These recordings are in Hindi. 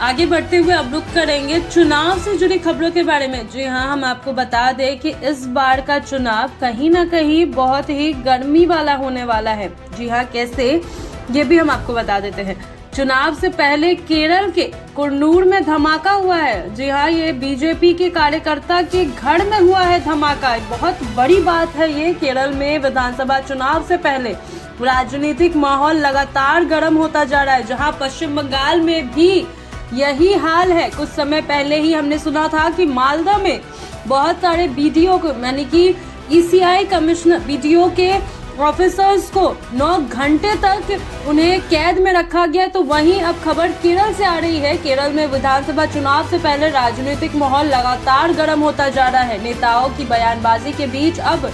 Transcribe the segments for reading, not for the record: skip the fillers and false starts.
आगे बढ़ते हुए अब रुख करेंगे चुनाव से जुड़ी खबरों के बारे में। जी हाँ, हम आपको बता दें कि इस बार का चुनाव कहीं ना कहीं बहुत ही गर्मी वाला होने वाला है। जी हाँ, कैसे, ये भी हम आपको बता देते हैं। चुनाव से पहले केरल के कुन्नूर में धमाका हुआ है। जी हाँ, ये बीजेपी के कार्यकर्ता के घर में हुआ है धमाका। बहुत बड़ी बात है ये। केरल में विधानसभा चुनाव से पहले राजनीतिक माहौल लगातार गर्म होता जा रहा है, जहां पश्चिम बंगाल में भी यही हाल है। कुछ समय पहले ही हमने सुना था कि मालदा में बहुत सारे बीडीओ को, यानी कि ईसीआई कमिश्नर बीडीओ के ऑफिसर्स को 9 घंटे तक उन्हें कैद में रखा गया। तो वहीं अब खबर केरल से आ रही है। केरल में विधानसभा चुनाव से पहले राजनीतिक माहौल लगातार गर्म होता जा रहा है। नेताओं की बयानबाजी के बीच अब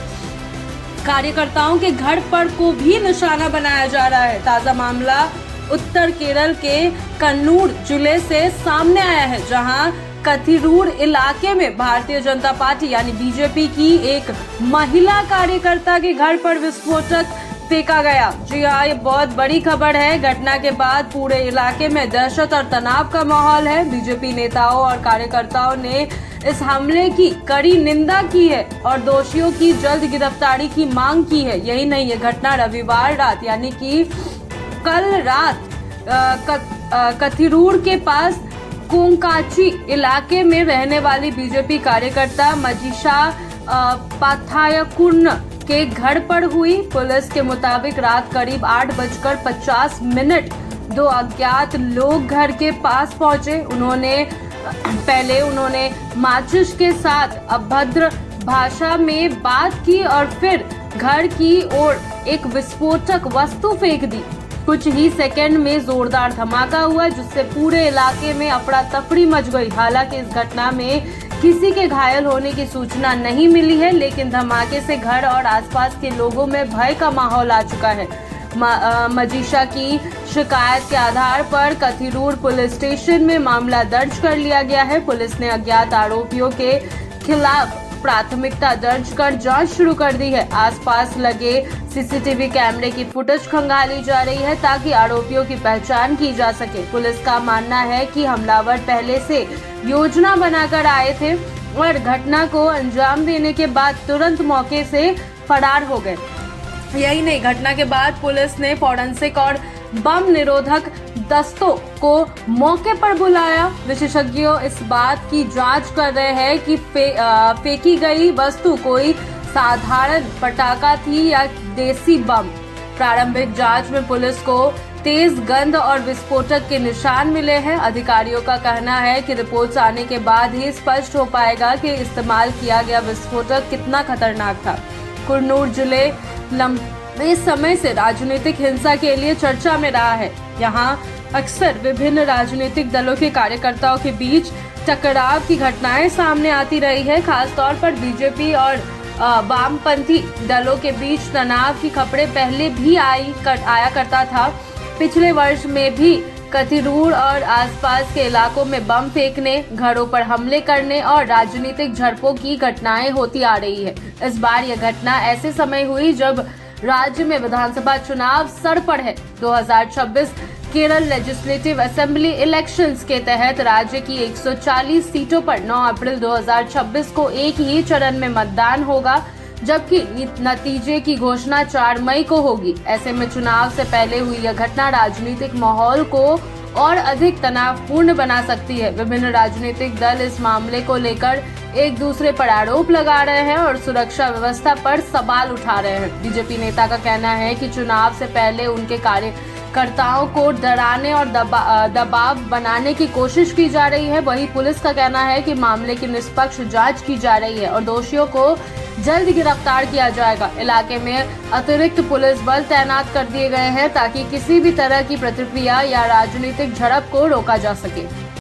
कार्यकर्ताओं के घर पर को भी निशाना बनाया जा रहा है। ताजा मामला उत्तर केरल के कन्नूर जिले से सामने आया है, जहां कथिरूर इलाके में भारतीय जनता पार्टी यानी बीजेपी की एक महिला कार्यकर्ता के घर पर विस्फोटक फेंका गया। जी हाँ, ये बहुत बड़ी खबर है। घटना के बाद पूरे इलाके में दहशत और तनाव का माहौल है। बीजेपी नेताओं और कार्यकर्ताओं ने इस हमले की कड़ी निंदा की है और दोषियों की जल्द गिरफ्तारी की मांग की है। यही नहीं, ये घटना रविवार रात यानी कि कल रात कथिरूर के पास कोंकाची इलाके में रहने वाली बीजेपी कार्यकर्ता मजीषा पाथायकुर्न के घर पर हुई। पुलिस के मुताबिक रात करीब 8:50 दो अज्ञात लोग घर के पास पहुंचे। उन्होंने माचिस के साथ अभद्र भाषा में बात की और फिर घर की ओर एक विस्फोटक वस्तु फेंक दी। कुछ ही सेकंड में जोरदार धमाका हुआ, जिससे पूरे इलाके में अफरा तफरी मच गई। हालांकि इस घटना में किसी के घायल होने की सूचना नहीं मिली है, लेकिन धमाके से घर और आसपास के लोगों में भय का माहौल आ चुका है। मजीषा की शिकायत के आधार पर कथिरूर पुलिस स्टेशन में मामला दर्ज कर लिया गया है। पुलिस ने अज्ञात आरोपियों के खिलाफ प्राथमिकता दर्ज कर जांच शुरू कर दी है। आसपास लगे सीसीटीवी कैमरे की फुटेज खंगाली जा रही है ताकि आरोपियों की पहचान की जा सके। पुलिस का मानना है कि हमलावर पहले से योजना बनाकर आए थे और घटना को अंजाम देने के बाद तुरंत मौके से फरार हो गए। यही नहीं, घटना के बाद पुलिस ने फॉरेंसिक और बम निरोधक दस्तों को मौके पर बुलाया। विशेषज्ञों इस बात की जांच कर रहे हैं कि फेंकी गई वस्तु कोई साधारण पटाखा थी या देसी बम। प्रारंभिक जांच में पुलिस को तेज गंध और विस्फोटक के निशान मिले हैं। अधिकारियों का कहना है कि रिपोर्ट्स आने के बाद ही स्पष्ट हो पाएगा कि इस्तेमाल किया गया विस्फोटक कितना खतरनाक था। कुन्नूर जिले लंबे समय से राजनीतिक हिंसा के लिए चर्चा में रहा है। यहाँ अक्सर विभिन्न राजनीतिक दलों के कार्यकर्ताओं के बीच टकराव की घटनाएं सामने आती रही है। खासतौर पर बीजेपी और वामपंथी दलों के बीच तनाव की खबरें पहले भी आया करता था। पिछले वर्ष में भी कथिरूर और आसपास के इलाकों में बम फेंकने, घरों पर हमले करने और राजनीतिक झड़पों की घटनाएं होती आ रही है। इस बार यह घटना ऐसे समय हुई जब राज्य में विधानसभा चुनाव सर पर है। 2026 केरल लेजिस्लेटिव असेंबली इलेक्शंस के तहत राज्य की 140 सीटों पर 9 अप्रैल 2026 को एक ही चरण में मतदान होगा, जबकि नतीजे की घोषणा 4 मई को होगी। ऐसे में चुनाव से पहले हुई यह घटना राजनीतिक माहौल को और अधिक तनावपूर्ण बना सकती है। विभिन्न राजनीतिक दल इस मामले को लेकर एक दूसरे पर आरोप लगा रहे हैं और सुरक्षा व्यवस्था पर सवाल उठा रहे हैं। बीजेपी नेता का कहना है कि चुनाव से पहले उनके कार्यकर्ताओं को डराने और दबाव बनाने की कोशिश की जा रही है। वहीं पुलिस का कहना है कि मामले की निष्पक्ष जांच की जा रही है और दोषियों को जल्द गिरफ्तार किया जाएगा। इलाके में अतिरिक्त पुलिस बल तैनात कर दिए गए हैं ताकि किसी भी तरह की प्रतिक्रिया या राजनीतिक झड़प को रोका जा सके।